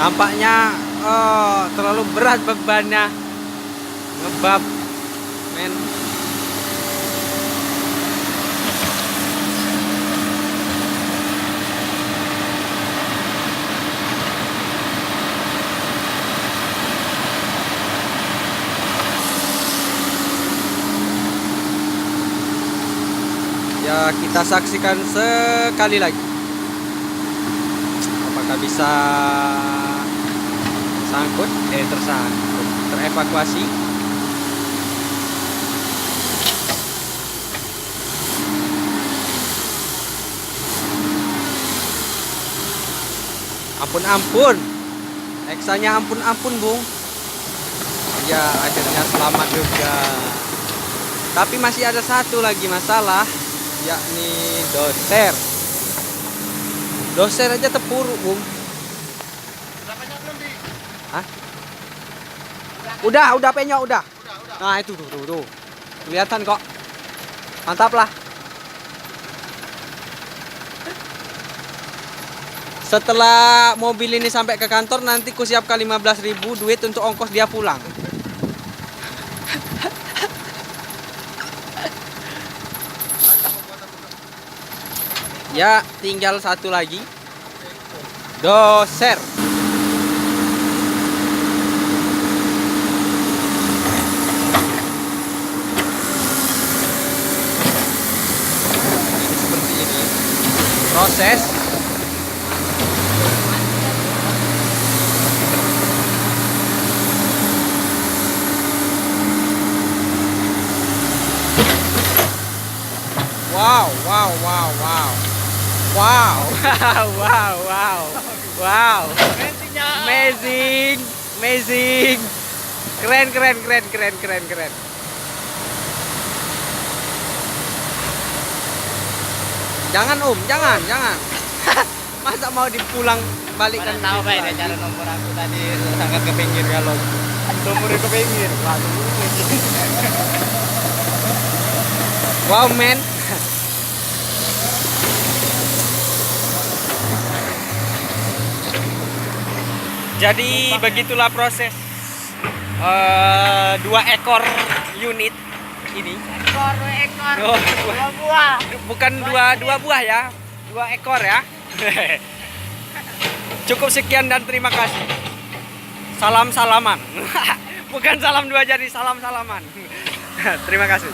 Tampaknya terlalu berat bebannya, ngebab men. Ya, kita saksikan sekali lagi apakah bisa tersangkut, terevakuasi. Ampun, eksanya ampun bung. Ya, akhirnya selamat juga. Tapi masih ada satu lagi masalah, yakni doser. Doser aja terpuruk bung. Hah? Udah penyok udah. Nah itu tuh. Kelihatan kok. Mantap lah. Setelah mobil ini sampai ke kantor, nanti ku siapkan 15.000 duit untuk ongkos dia pulang. Ya, tinggal satu lagi. Doser. Seperti ini. Proses. Wow. Amazing. Keren. Jangan jangan. Masa mau dipulang balikkan? Tahu baik cara nomor aku tadi sangat ke pinggir kalau nomornya ke pinggir. Wow men. Jadi begitulah proses 2 ekor unit ini. Ekor. Oh, 2 buah. Bukan dua buah ya, 2 ekor ya. Cukup sekian dan terima kasih. Salam-salaman. Bukan salam 2 jari, salam-salaman. Terima kasih.